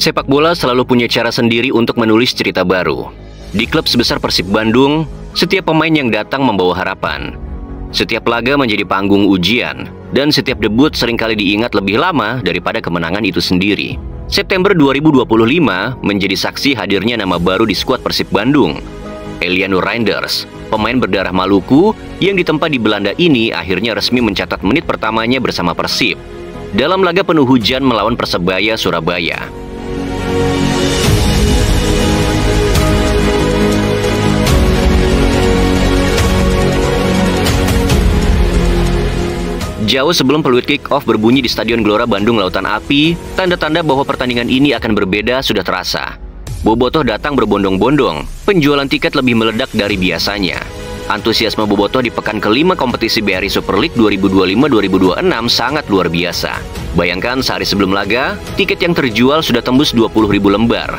Sepak bola selalu punya cara sendiri untuk menulis cerita baru. Di klub sebesar Persib Bandung, setiap pemain yang datang membawa harapan. Setiap laga menjadi panggung ujian, dan setiap debut seringkali diingat lebih lama daripada kemenangan itu sendiri. September 2025 menjadi saksi hadirnya nama baru di skuad Persib Bandung. Eliano Reinders, pemain berdarah Maluku yang ditempa di Belanda ini akhirnya resmi mencatat menit pertamanya bersama Persib dalam laga penuh hujan melawan Persebaya Surabaya. Jauh sebelum peluit kick-off berbunyi di Stadion Gelora Bandung Lautan Api, tanda-tanda bahwa pertandingan ini akan berbeda sudah terasa. Bobotoh datang berbondong-bondong, penjualan tiket lebih meledak dari biasanya. Antusiasme Bobotoh di pekan kelima kompetisi BRI Super League 2025-2026 sangat luar biasa. Bayangkan sehari sebelum laga, tiket yang terjual sudah tembus 20.000 lembar.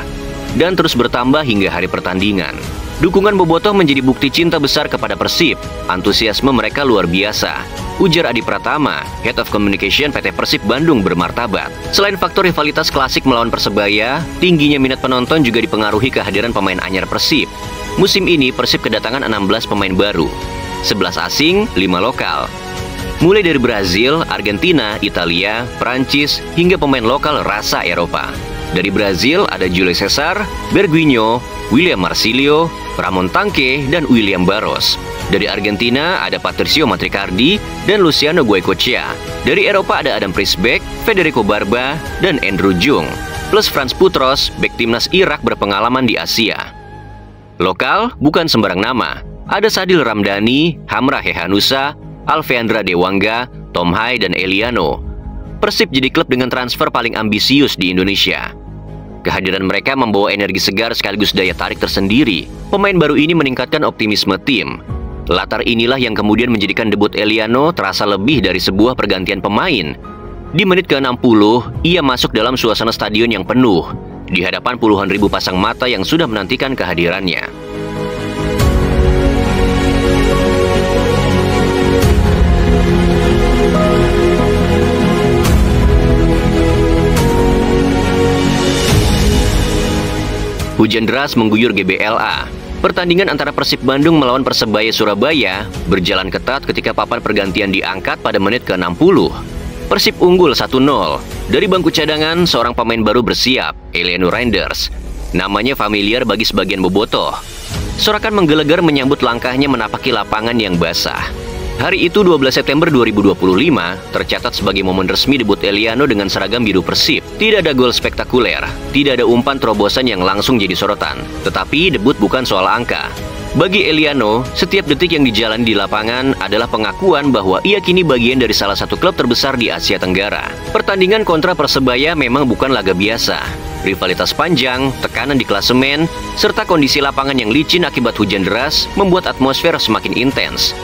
Dan terus bertambah hingga hari pertandingan. Dukungan Bobotoh menjadi bukti cinta besar kepada Persib. Antusiasme mereka luar biasa, ujar Adi Pratama, Head of Communication PT Persib Bandung bermartabat. Selain faktor rivalitas klasik melawan Persebaya, tingginya minat penonton juga dipengaruhi kehadiran pemain anyar Persib. Musim ini Persib kedatangan 16 pemain baru, 11 asing, 5 lokal. Mulai dari Brazil, Argentina, Italia, Prancis, hingga pemain lokal rasa Eropa. Dari Brazil ada Julio Cesar, Berguinho, William Marsilio, Ramon Tanque, dan William Barros. Dari Argentina ada Patricio Matricardi dan Luciano Goicoechea. Dari Eropa ada Adam Prisbeck, Federico Barba, dan Andrew Jung. Plus Frans Putros, bek timnas Irak berpengalaman di Asia. Lokal bukan sembarang nama. Ada Sadil Ramdhani, Hamra Hehanusa, Alfeandra Dewangga, Tom Hai, dan Eliano. Persib jadi klub dengan transfer paling ambisius di Indonesia. Kehadiran mereka membawa energi segar sekaligus daya tarik tersendiri. Pemain baru ini meningkatkan optimisme tim. Latar inilah yang kemudian menjadikan debut Eliano terasa lebih dari sebuah pergantian pemain. Di menit ke-60, ia masuk dalam suasana stadion yang penuh, di hadapan puluhan ribu pasang mata yang sudah menantikan kehadirannya. Hujan deras mengguyur GBLA. Pertandingan antara Persib Bandung melawan Persebaya Surabaya berjalan ketat ketika papan pergantian diangkat pada menit ke-60. Persib unggul 1-0. Dari bangku cadangan, seorang pemain baru bersiap, Eliano Reinders. Namanya familiar bagi sebagian bobotoh. Sorakan menggelegar menyambut langkahnya menapaki lapangan yang basah. Hari itu 12 September 2025 tercatat sebagai momen resmi debut Eliano dengan seragam biru Persib. Tidak ada gol spektakuler, tidak ada umpan terobosan yang langsung jadi sorotan. Tetapi debut bukan soal angka. Bagi Eliano, setiap detik yang dijalani di lapangan adalah pengakuan bahwa ia kini bagian dari salah satu klub terbesar di Asia Tenggara. Pertandingan kontra Persebaya memang bukan laga biasa. Rivalitas panjang, tekanan di klasemen, serta kondisi lapangan yang licin akibat hujan deras membuat atmosfer semakin intens.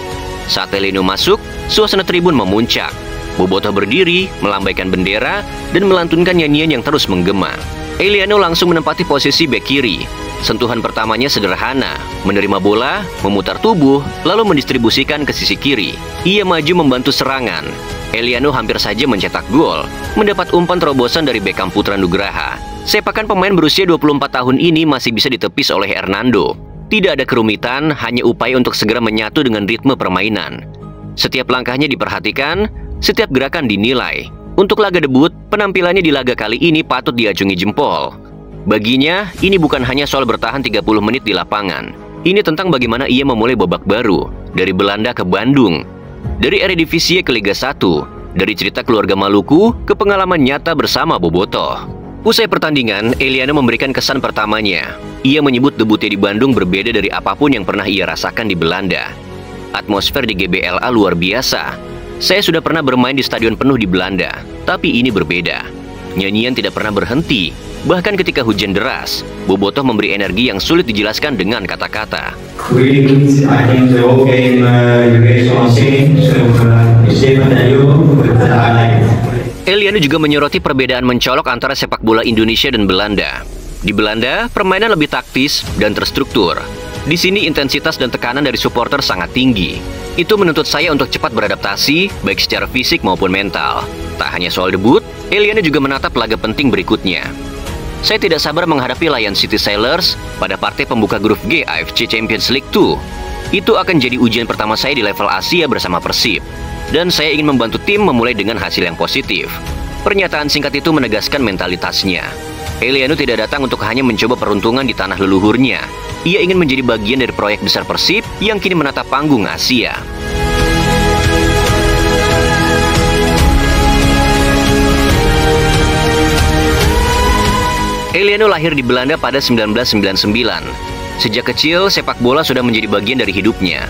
Saat Eliano masuk, suasana tribun memuncak. Bobotoh berdiri, melambaikan bendera, dan melantunkan nyanyian yang terus menggema. Eliano langsung menempati posisi bek kiri. Sentuhan pertamanya sederhana, menerima bola, memutar tubuh, lalu mendistribusikan ke sisi kiri. Ia maju membantu serangan. Eliano hampir saja mencetak gol, mendapat umpan terobosan dari Beckham Putra Nugraha. Sepakan pemain berusia 24 tahun ini masih bisa ditepis oleh Hernando. Tidak ada kerumitan, hanya upaya untuk segera menyatu dengan ritme permainan. Setiap langkahnya diperhatikan, setiap gerakan dinilai. Untuk laga debut, penampilannya di laga kali ini patut diacungi jempol. Baginya, ini bukan hanya soal bertahan 30 menit di lapangan. Ini tentang bagaimana ia memulai babak baru, dari Belanda ke Bandung, dari Eredivisie ke Liga 1, dari cerita keluarga Maluku ke pengalaman nyata bersama Bobotoh. Usai pertandingan, Eliano memberikan kesan pertamanya. Ia menyebut debutnya di Bandung berbeda dari apapun yang pernah ia rasakan di Belanda. Atmosfer di GBLA luar biasa. Saya sudah pernah bermain di stadion penuh di Belanda, tapi ini berbeda. Nyanyian tidak pernah berhenti, bahkan ketika hujan deras. Bobotoh memberi energi yang sulit dijelaskan dengan kata-kata. Eliano juga menyoroti perbedaan mencolok antara sepak bola Indonesia dan Belanda. Di Belanda, permainan lebih taktis dan terstruktur. Di sini intensitas dan tekanan dari supporter sangat tinggi. Itu menuntut saya untuk cepat beradaptasi, baik secara fisik maupun mental. Tak hanya soal debut, Eliano juga menatap laga penting berikutnya. Saya tidak sabar menghadapi Lion City Sailors pada partai pembuka grup G AFC Champions League 2. Itu akan jadi ujian pertama saya di level Asia bersama Persib. Dan saya ingin membantu tim memulai dengan hasil yang positif. Pernyataan singkat itu menegaskan mentalitasnya. Eliano tidak datang untuk hanya mencoba peruntungan di tanah leluhurnya. Ia ingin menjadi bagian dari proyek besar Persib yang kini menatap panggung Asia. Eliano lahir di Belanda pada 1999. Sejak kecil, sepak bola sudah menjadi bagian dari hidupnya.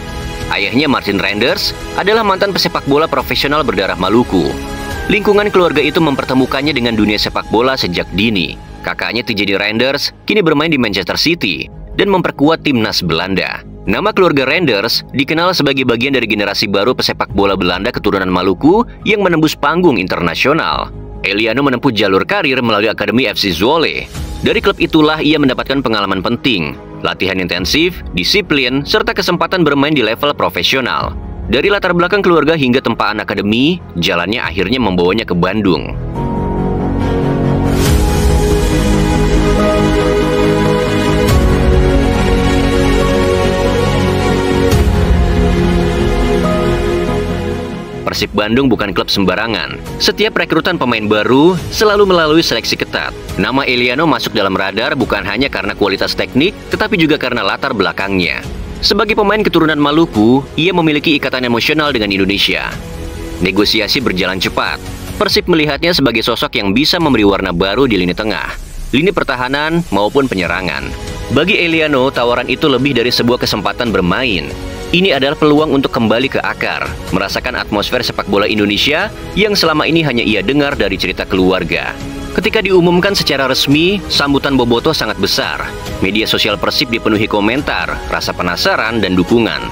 Ayahnya Martin Renders adalah mantan pesepak bola profesional berdarah Maluku. Lingkungan keluarga itu mempertemukannya dengan dunia sepak bola sejak dini. Kakaknya Tijeni Renders kini bermain di Manchester City dan memperkuat timnas Belanda. Nama keluarga Renders dikenal sebagai bagian dari generasi baru pesepak bola Belanda keturunan Maluku yang menembus panggung internasional. Eliano menempuh jalur karir melalui Akademi FC Zwolle. Dari klub itulah ia mendapatkan pengalaman penting, latihan intensif, disiplin, serta kesempatan bermain di level profesional. Dari latar belakang keluarga hingga tempaan akademi, jalannya akhirnya membawanya ke Bandung. Persib Bandung bukan klub sembarangan. Setiap rekrutan pemain baru selalu melalui seleksi ketat. Nama Eliano masuk dalam radar bukan hanya karena kualitas teknik, tetapi juga karena latar belakangnya. Sebagai pemain keturunan Maluku, ia memiliki ikatan emosional dengan Indonesia. Negosiasi berjalan cepat. Persib melihatnya sebagai sosok yang bisa memberi warna baru di lini tengah, lini pertahanan maupun penyerangan. Bagi Eliano, tawaran itu lebih dari sebuah kesempatan bermain. Ini adalah peluang untuk kembali ke akar, merasakan atmosfer sepak bola Indonesia yang selama ini hanya ia dengar dari cerita keluarga. Ketika diumumkan secara resmi, sambutan Bobotoh sangat besar. Media sosial Persib dipenuhi komentar, rasa penasaran, dan dukungan.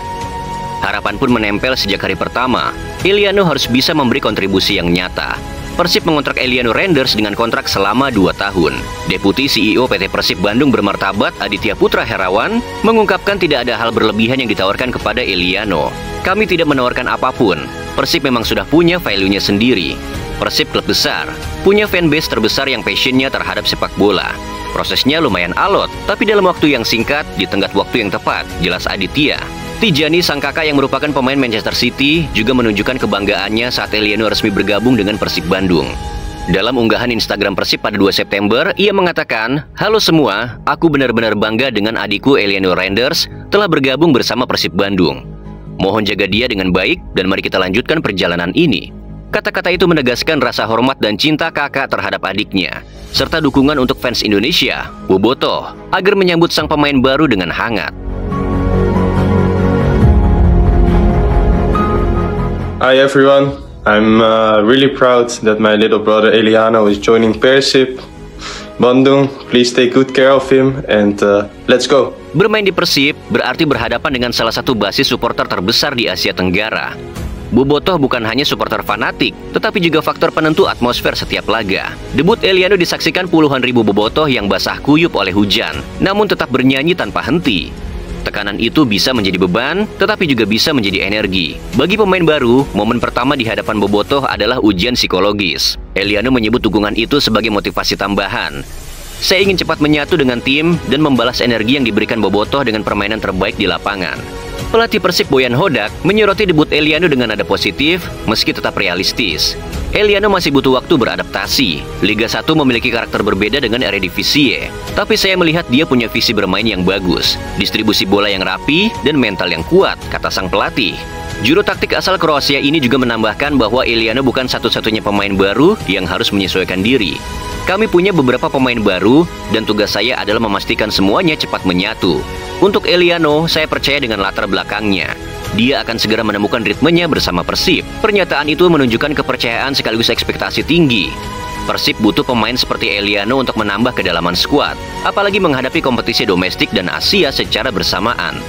Harapan pun menempel sejak hari pertama. Eliano harus bisa memberi kontribusi yang nyata. Persib mengontrak Eliano Renders dengan kontrak selama 2 tahun. Deputi CEO PT Persib Bandung bermartabat Aditya Putra Herawan mengungkapkan tidak ada hal berlebihan yang ditawarkan kepada Eliano. Kami tidak menawarkan apapun. Persib memang sudah punya value-nya sendiri. Persib klub besar, punya fanbase terbesar yang passionnya terhadap sepak bola. Prosesnya lumayan alot, tapi dalam waktu yang singkat, di tenggat waktu yang tepat, jelas Aditya. Tijani, sang kakak yang merupakan pemain Manchester City, juga menunjukkan kebanggaannya saat Eliano resmi bergabung dengan Persib Bandung. Dalam unggahan Instagram Persib pada 2 September, ia mengatakan, "Halo semua, aku benar-benar bangga dengan adikku Eliano Renders telah bergabung bersama Persib Bandung. Mohon jaga dia dengan baik dan mari kita lanjutkan perjalanan ini." Kata-kata itu menegaskan rasa hormat dan cinta kakak terhadap adiknya, serta dukungan untuk fans Indonesia, Bobotoh, agar menyambut sang pemain baru dengan hangat. Hi everyone, I'm really proud that my little brother Eliano is joining Persib Bandung. Please take good care of him and let's go. Bermain di Persib berarti berhadapan dengan salah satu basis supporter terbesar di Asia Tenggara. Bobotoh bukan hanya supporter fanatik, tetapi juga faktor penentu atmosfer setiap laga. Debut Eliano disaksikan puluhan ribu bobotoh yang basah kuyup oleh hujan, namun tetap bernyanyi tanpa henti. Tekanan itu bisa menjadi beban, tetapi juga bisa menjadi energi. Bagi pemain baru, momen pertama di hadapan bobotoh adalah ujian psikologis. Eliano menyebut dukungan itu sebagai motivasi tambahan. Saya ingin cepat menyatu dengan tim dan membalas energi yang diberikan bobotoh dengan permainan terbaik di lapangan. Pelatih Persib Boyan Hodak menyoroti debut Eliano dengan nada positif, meski tetap realistis. Eliano masih butuh waktu beradaptasi. Liga 1 memiliki karakter berbeda dengan Eredivisie. Tapi saya melihat dia punya visi bermain yang bagus, distribusi bola yang rapi, dan mental yang kuat, kata sang pelatih. Juru taktik asal Kroasia ini juga menambahkan bahwa Eliano bukan satu-satunya pemain baru yang harus menyesuaikan diri. Kami punya beberapa pemain baru, dan tugas saya adalah memastikan semuanya cepat menyatu. Untuk Eliano, saya percaya dengan latar belakangnya. Dia akan segera menemukan ritmenya bersama Persib. Pernyataan itu menunjukkan kepercayaan sekaligus ekspektasi tinggi. Persib butuh pemain seperti Eliano untuk menambah kedalaman skuad, apalagi menghadapi kompetisi domestik dan Asia secara bersamaan.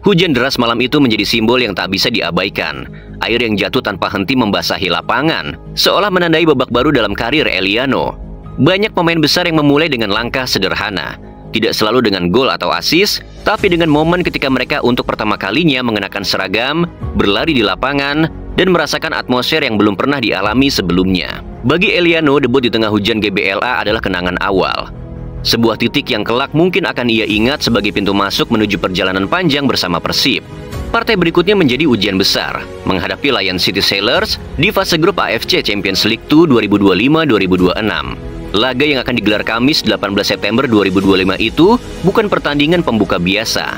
Hujan deras malam itu menjadi simbol yang tak bisa diabaikan. Air yang jatuh tanpa henti membasahi lapangan, seolah menandai babak baru dalam karir Eliano. Banyak pemain besar yang memulai dengan langkah sederhana. Tidak selalu dengan gol atau assist, tapi dengan momen ketika mereka untuk pertama kalinya mengenakan seragam, berlari di lapangan, dan merasakan atmosfer yang belum pernah dialami sebelumnya. Bagi Eliano, debut di tengah hujan GBLA adalah kenangan awal. Sebuah titik yang kelak mungkin akan ia ingat sebagai pintu masuk menuju perjalanan panjang bersama Persib. Partai berikutnya menjadi ujian besar, menghadapi Lion City Sailors di fase grup AFC Champions League 2 2025-2026. Laga yang akan digelar Kamis 18 September 2025 itu bukan pertandingan pembuka biasa.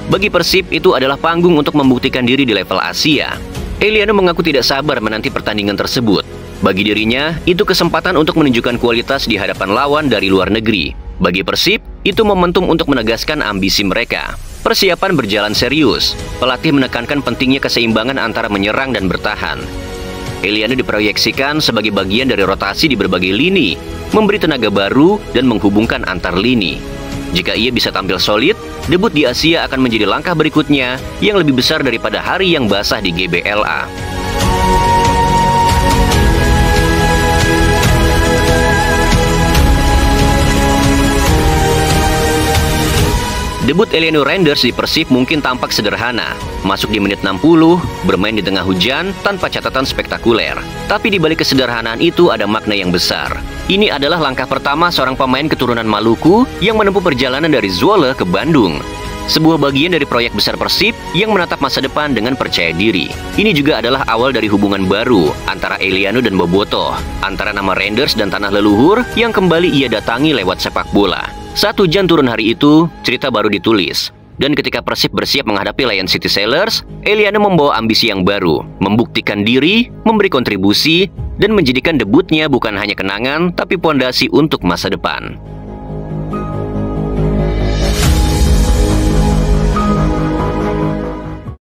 Bagi Persib, itu adalah panggung untuk membuktikan diri di level Asia. Eliano mengaku tidak sabar menanti pertandingan tersebut. Bagi dirinya, itu kesempatan untuk menunjukkan kualitas di hadapan lawan dari luar negeri. Bagi Persib, itu momentum untuk menegaskan ambisi mereka. Persiapan berjalan serius. Pelatih menekankan pentingnya keseimbangan antara menyerang dan bertahan. Eliano diproyeksikan sebagai bagian dari rotasi di berbagai lini, memberi tenaga baru dan menghubungkan antar lini. Jika ia bisa tampil solid, debut di Asia akan menjadi langkah berikutnya yang lebih besar daripada hari yang basah di GBLA. Debut Eliano Renders di Persib mungkin tampak sederhana. Masuk di menit 60, bermain di tengah hujan tanpa catatan spektakuler. Tapi di balik kesederhanaan itu ada makna yang besar. Ini adalah langkah pertama seorang pemain keturunan Maluku yang menempuh perjalanan dari Zwolle ke Bandung. Sebuah bagian dari proyek besar Persib yang menatap masa depan dengan percaya diri. Ini juga adalah awal dari hubungan baru antara Eliano dan Bobotoh, antara nama Renders dan tanah leluhur yang kembali ia datangi lewat sepak bola. Saat hujan turun hari itu, cerita baru ditulis. Dan ketika Persib bersiap menghadapi Lion City Sailors, Eliano membawa ambisi yang baru, membuktikan diri, memberi kontribusi, dan menjadikan debutnya bukan hanya kenangan, tapi pondasi untuk masa depan.